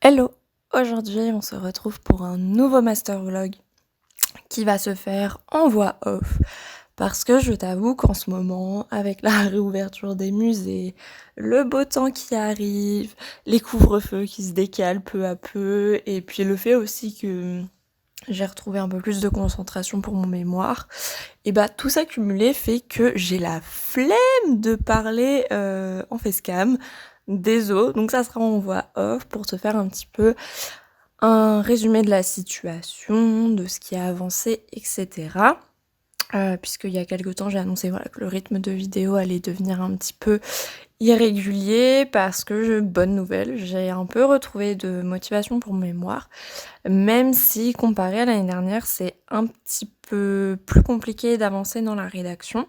Hello! Aujourd'hui, on se retrouve pour un nouveau master vlog qui va se faire en voix off. Parce que je t'avoue qu'en ce moment, avec la réouverture des musées, le beau temps qui arrive, les couvre-feux qui se décalent peu à peu, et puis le fait aussi que j'ai retrouvé un peu plus de concentration pour mon mémoire, et bah tout ça cumulé fait que j'ai la flemme de parler en facecam. Désolé, donc ça sera en voix off pour te faire un petit peu un résumé de la situation, de ce qui a avancé, etc. Puisqu'il y a quelques temps, j'ai annoncé que le rythme de vidéo allait devenir un petit peu irrégulier parce que, bonne nouvelle, j'ai un peu retrouvé de motivation pour mon mémoire, même si comparé à l'année dernière, c'est un petit peu plus compliqué d'avancer dans la rédaction.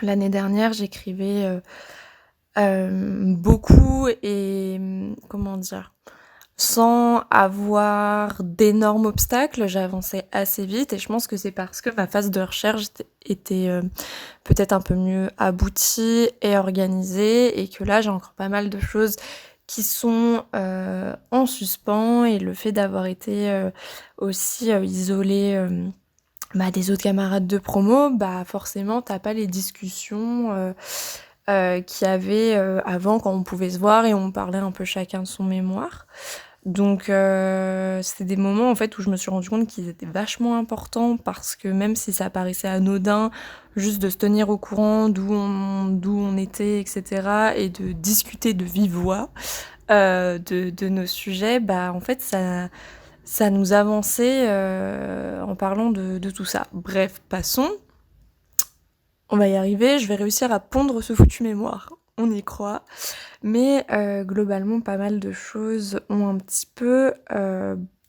L'année dernière, j'écrivais beaucoup et comment dire, sans avoir d'énormes obstacles, j'avançais assez vite et je pense que c'est parce que ma phase de recherche était peut-être un peu mieux aboutie et organisée et que là j'ai encore pas mal de choses qui sont en suspens et le fait d'avoir été aussi isolée des autres camarades de promo, forcément t'as pas les discussions qu'il y avait avant quand on pouvait se voir et on parlait un peu chacun de son mémoire. Donc c'était des moments en fait où je me suis rendu compte qu'ils étaient vachement importants parce que même si ça paraissait anodin, juste de se tenir au courant d'où on était, etc. et de discuter de vive voix de nos sujets, en fait ça nous avançait en parlant de tout ça. Bref, passons. On va y arriver, je vais réussir à pondre ce foutu mémoire. On y croit. Mais globalement, pas mal de choses ont un petit peu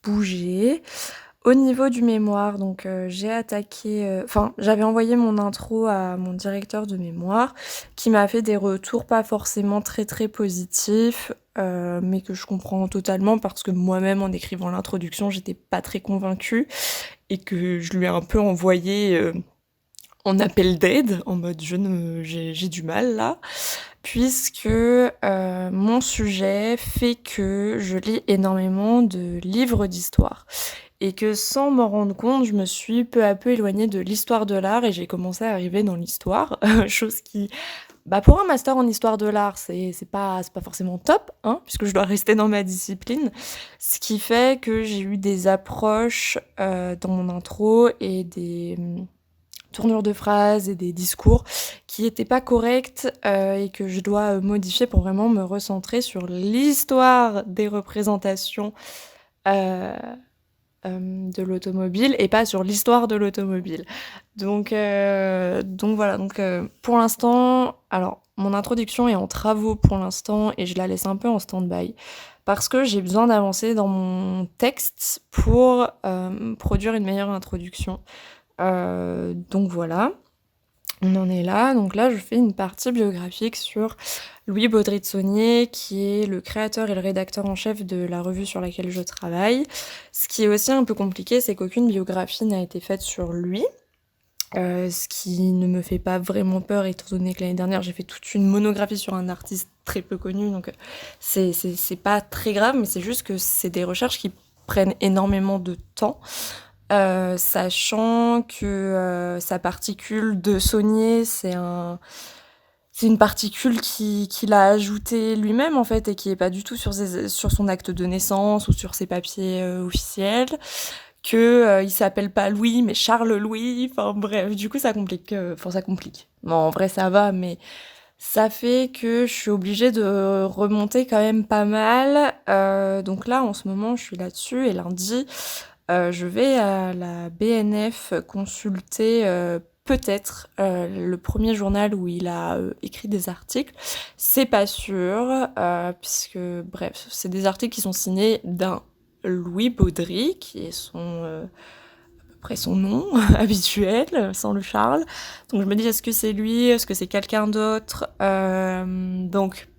bougé. Au niveau du mémoire, donc j'ai attaqué... j'avais envoyé mon intro à mon directeur de mémoire qui m'a fait des retours pas forcément très très positifs, mais que je comprends totalement parce que moi-même, en écrivant l'introduction, j'étais pas très convaincue et que je lui ai un peu envoyé... en appel d'aide, en mode j'ai du mal là, puisque mon sujet fait que je lis énormément de livres d'histoire et que sans m'en rendre compte, je me suis peu à peu éloignée de l'histoire de l'art et j'ai commencé à arriver dans l'histoire, chose qui, pour un master en histoire de l'art, c'est pas forcément top, hein, puisque je dois rester dans ma discipline, ce qui fait que j'ai eu des approches dans mon intro et des tournures de phrases et des discours qui étaient pas corrects et que je dois modifier pour vraiment me recentrer sur l'histoire des représentations euh, de l'automobile et pas sur l'histoire de l'automobile. Donc voilà, pour l'instant, alors mon introduction est en travaux pour l'instant et je la laisse un peu en stand-by parce que j'ai besoin d'avancer dans mon texte pour produire une meilleure introduction. Donc voilà, on en est là. Donc là, je fais une partie biographique sur Louis Baudry-de-Saunier, qui est le créateur et le rédacteur en chef de la revue sur laquelle je travaille. Ce qui est aussi un peu compliqué, c'est qu'aucune biographie n'a été faite sur lui. Ce qui ne me fait pas vraiment peur, étant donné que l'année dernière, j'ai fait toute une monographie sur un artiste très peu connu. Donc c'est pas très grave, mais c'est juste que c'est des recherches qui prennent énormément de temps. Sachant que sa particule de Saunier, c'est une particule qu'il a ajoutée lui-même en fait et qui est pas du tout sur son acte de naissance ou sur ses papiers officiels, que il s'appelle pas Louis mais Charles Louis, enfin bref, du coup ça complique, ça complique. Non, en vrai ça va, mais ça fait que je suis obligée de remonter quand même pas mal. Donc là en ce moment je suis là-dessus et lundi je vais à la BNF consulter peut-être le premier journal où il a écrit des articles. C'est pas sûr, puisque bref, c'est des articles qui sont signés d'un Louis Baudry, qui est à peu près son nom habituel, sans le Charles. Donc je me dis, est-ce que c'est lui, est-ce que c'est quelqu'un d'autre? Donc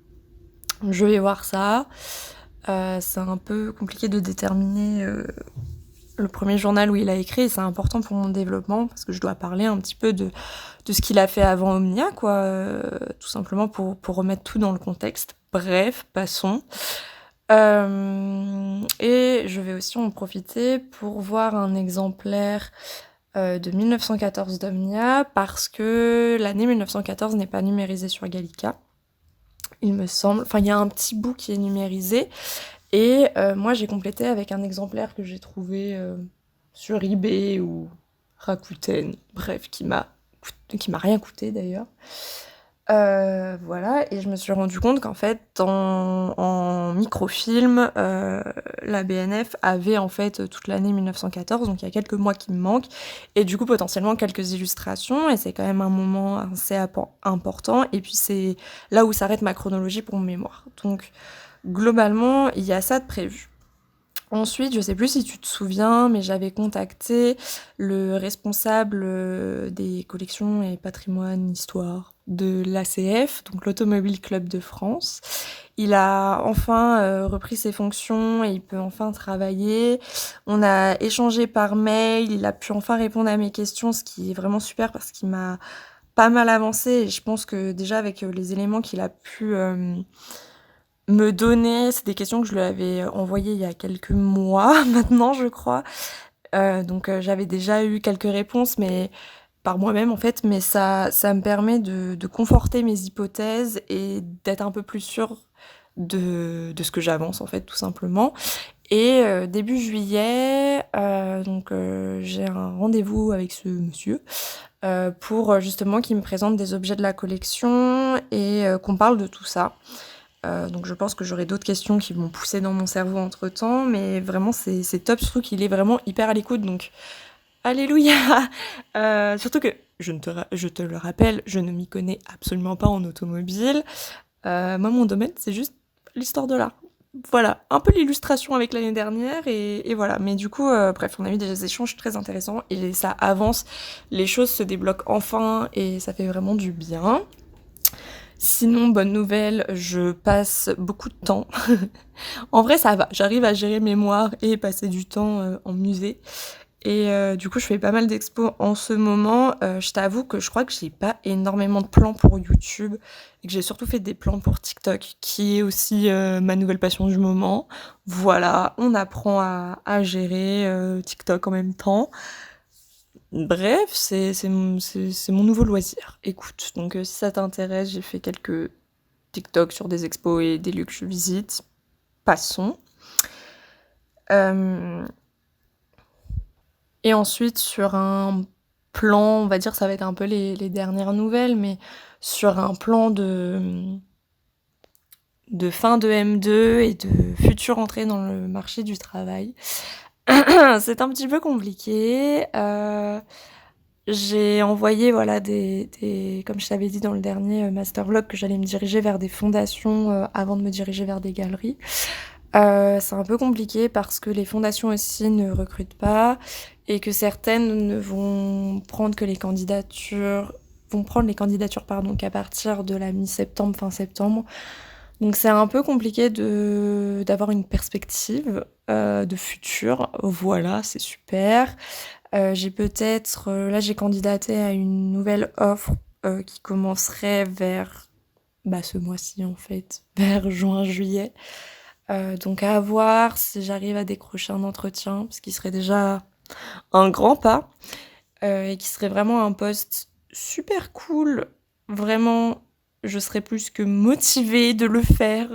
je vais voir ça. C'est un peu compliqué de déterminer le premier journal où il a écrit, et c'est important pour mon développement parce que je dois parler un petit peu de ce qu'il a fait avant Omnia, tout simplement pour remettre tout dans le contexte. Bref, passons. Et je vais aussi en profiter pour voir un exemplaire de 1914 d'Omnia, parce que l'année 1914 n'est pas numérisée sur Gallica, il me semble. Enfin, il y a un petit bout qui est numérisé, et moi j'ai complété avec un exemplaire que j'ai trouvé sur eBay ou Rakuten, bref, qui m'a rien coûté d'ailleurs. Voilà, et je me suis rendu compte qu'en fait, en microfilm, la BNF avait en fait toute l'année 1914, donc il y a quelques mois qui me manquent, et du coup potentiellement quelques illustrations, et c'est quand même un moment assez important, et puis c'est là où s'arrête ma chronologie pour mon mémoire. Donc globalement, il y a ça de prévu. Ensuite, je sais plus si tu te souviens, mais j'avais contacté le responsable des collections et patrimoine histoire de l'ACF, donc l'Automobile Club de France. Il a enfin repris ses fonctions et il peut enfin travailler. On a échangé par mail, il a pu enfin répondre à mes questions, ce qui est vraiment super parce qu'il m'a pas mal avancé, et je pense que déjà avec les éléments qu'il a pu me donner, c'est des questions que je lui avais envoyées il y a quelques mois maintenant, je crois. Donc j'avais déjà eu quelques réponses, mais par moi-même en fait, mais ça me permet de conforter mes hypothèses et d'être un peu plus sûre de ce que j'avance en fait, tout simplement. Et début juillet, donc j'ai un rendez-vous avec ce monsieur pour justement qu'il me présente des objets de la collection et qu'on parle de tout ça. Donc je pense que j'aurai d'autres questions qui vont pousser dans mon cerveau entre-temps, mais vraiment c'est top, surtout qu'il est vraiment hyper à l'écoute, donc alléluia. Surtout que, je te le rappelle, je ne m'y connais absolument pas en automobile. Moi mon domaine c'est juste l'histoire de l'art. Voilà, un peu l'illustration avec l'année dernière, et voilà. Mais du coup, bref, on a eu des échanges très intéressants, et ça avance, les choses se débloquent enfin, et ça fait vraiment du bien. Sinon, bonne nouvelle, je passe beaucoup de temps. En vrai, ça va, j'arrive à gérer mémoire et passer du temps en musée. Et du coup, je fais pas mal d'expos en ce moment. Je t'avoue que je crois que j'ai pas énormément de plans pour YouTube, et que j'ai surtout fait des plans pour TikTok, qui est aussi ma nouvelle passion du moment. Voilà, on apprend à gérer TikTok en même temps. Bref, c'est mon nouveau loisir. Écoute, donc si ça t'intéresse, j'ai fait quelques TikTok sur des expos et des lieux que je visite. Passons. Euh, Et ensuite, sur un plan, on va dire, ça va être un peu les dernières nouvelles, mais sur un plan de fin de M2 et de future entrée dans le marché du travail. C'est un petit peu compliqué. J'ai envoyé, voilà, comme je t'avais dit dans le dernier master vlog, que j'allais me diriger vers des fondations avant de me diriger vers des galeries. C'est un peu compliqué parce que les fondations aussi ne recrutent pas, et que certaines ne vont prendre que les candidatures vont prendre les candidatures pardon qu'à partir de la mi-septembre, fin septembre. Donc c'est un peu compliqué d'avoir une perspective de futur. Voilà, c'est super. J'ai peut-être là j'ai candidaté à une nouvelle offre qui commencerait vers ce mois-ci en fait, vers juin-juillet. Donc à voir si j'arrive à décrocher un entretien, ce qui serait déjà un grand pas, et qui serait vraiment un poste super cool. Vraiment, je serais plus que motivée de le faire.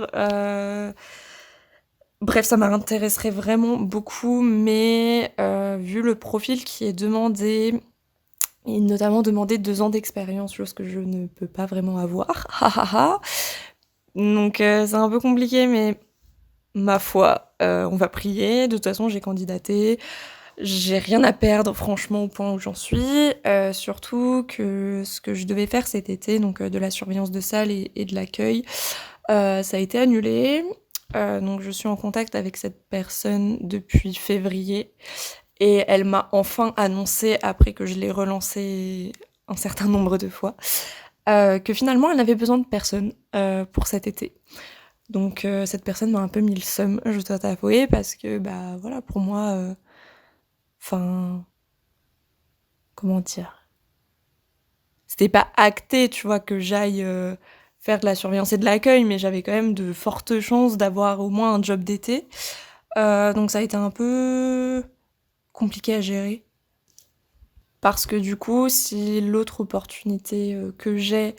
Bref, ça m'intéresserait vraiment beaucoup, mais vu le profil qui est demandé, et notamment demander 2 ans d'expérience, chose que je ne peux pas vraiment avoir. Donc c'est un peu compliqué, mais ma foi, on va prier. De toute façon, j'ai candidaté. J'ai rien à perdre, franchement, au point où j'en suis. Surtout que ce que je devais faire cet été, donc de la surveillance de salle et de l'accueil, ça a été annulé. Donc je suis en contact avec cette personne depuis février. Et elle m'a enfin annoncé, après que je l'ai relancé un certain nombre de fois, que finalement elle n'avait besoin de personne pour cet été. Donc cette personne m'a un peu mis le seum, je dois t'avouer, parce que voilà, pour moi, enfin, comment dire, c'était pas acté, tu vois, que j'aille faire de la surveillance et de l'accueil, mais j'avais quand même de fortes chances d'avoir au moins un job d'été. Donc ça a été un peu compliqué à gérer. Parce que du coup, si l'autre opportunité que j'ai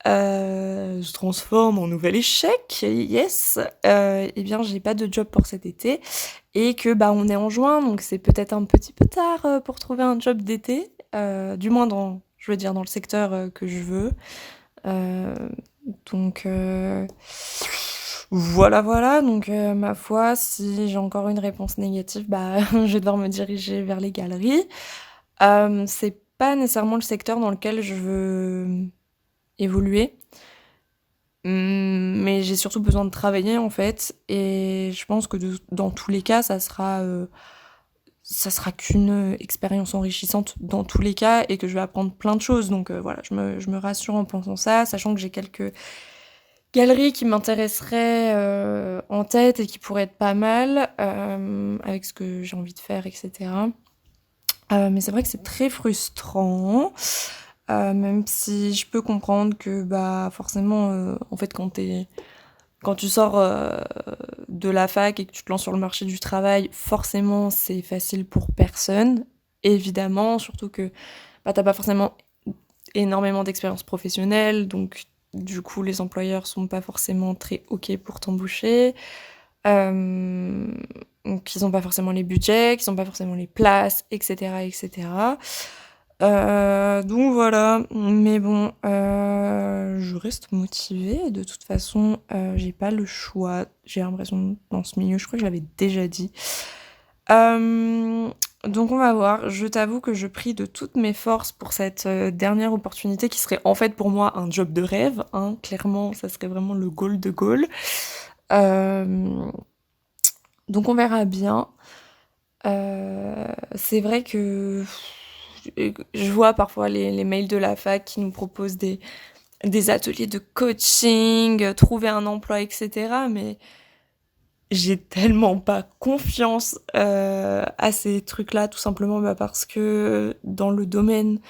se transforme en nouvel échec, yes, et bien j'ai pas de job pour cet été et que bah on est en juin, donc c'est peut-être un petit peu tard pour trouver un job d'été, du moins dans, je veux dire, dans le secteur que je veux. Euh, donc voilà, voilà. Donc ma foi, si j'ai encore une réponse négative, bah je vais devoir me diriger vers les galeries. C'est pas nécessairement le secteur dans lequel je veux évoluer. Mais j'ai surtout besoin de travailler en fait, et je pense que dans tous les cas, ça sera qu'une expérience enrichissante dans tous les cas et que je vais apprendre plein de choses. Donc voilà, je me rassure en pensant ça, sachant que j'ai quelques galeries qui m'intéresseraient en tête et qui pourraient être pas mal avec ce que j'ai envie de faire, etc. Mais c'est vrai que c'est très frustrant. Même si je peux comprendre que bah forcément en fait quand tu sors de la fac et que tu te lances sur le marché du travail, forcément c'est facile pour personne, évidemment, surtout que bah, t'as pas forcément énormément d'expérience professionnelle, donc du coup les employeurs sont pas forcément très ok pour t'embaucher. Donc ils ont pas forcément les budgets, ils ont pas forcément les places, etc. etc. Donc voilà, mais bon, je reste motivée. De toute façon, j'ai pas le choix. J'ai l'impression dans ce milieu, je crois que je l'avais déjà dit. Donc on va voir. Je t'avoue que je prie de toutes mes forces pour cette dernière opportunité qui serait en fait pour moi un job de rêve. Hein. Clairement, ça serait vraiment le goal de goal. Donc on verra bien. C'est vrai que je vois parfois les mails de la fac qui nous proposent des ateliers de coaching, trouver un emploi, etc. Mais j'ai tellement pas confiance à ces trucs-là, tout simplement bah, parce que dans le domaine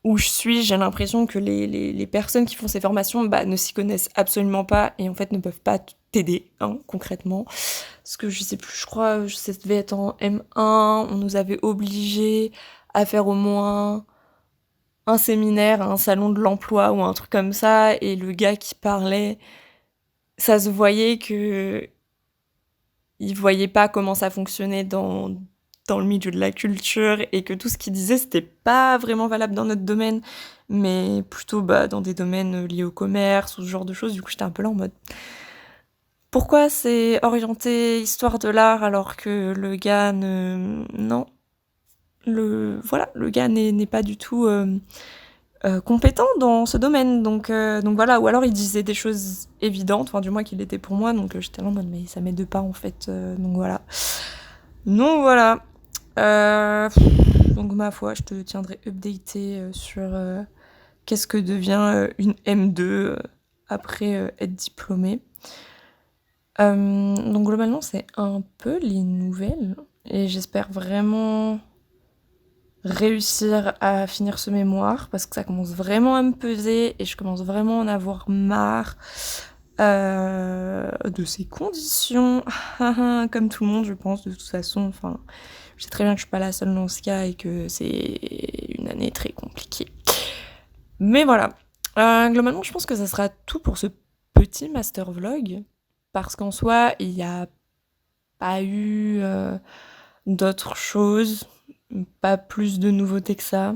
où je suis, j'ai l'impression que les personnes qui font ces formations bah, ne s'y connaissent absolument pas et en fait ne peuvent pas t'aider, hein, concrètement. Parce que je sais plus, je crois, ça devait être en M1, on nous avait obligés à faire au moins un séminaire, un salon de l'emploi ou un truc comme ça, et le gars qui parlait, ça se voyait que il voyait pas comment ça fonctionnait dans le milieu de la culture et que tout ce qu'il disait c'était pas vraiment valable dans notre domaine, mais plutôt bah, dans des domaines liés au commerce ou ce genre de choses. Du coup, j'étais un peu là en mode pourquoi c'est orienté histoire de l'art alors que le gars ne. Non. Le gars n'est pas du tout compétent dans ce domaine. Donc voilà, ou alors il disait des choses évidentes, enfin du moins qu'il était pour moi, donc j'étais là en mode mais ça m'aide pas en fait. Donc voilà. Donc voilà. Donc ma foi, je te tiendrai updaté sur qu'est-ce que devient une M2 après être diplômée. Donc globalement, c'est un peu les nouvelles. Et j'espère vraiment réussir à finir ce mémoire parce que ça commence vraiment à me peser et je commence vraiment à en avoir marre de ces conditions. Comme tout le monde, je pense, de toute façon. Enfin, je sais très bien que je suis pas la seule dans ce cas et que c'est une année très compliquée. Mais voilà. Globalement, je pense que ça sera tout pour ce petit master vlog. Parce qu'en soi, il n'y a pas eu d'autres choses, pas plus de nouveautés que ça.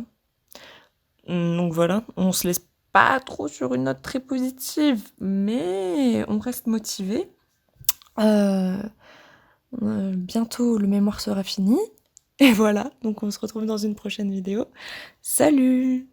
Donc voilà, on se laisse pas trop sur une note très positive, mais on reste motivé. Bientôt le mémoire sera fini. Et voilà, donc on se retrouve dans une prochaine vidéo. Salut!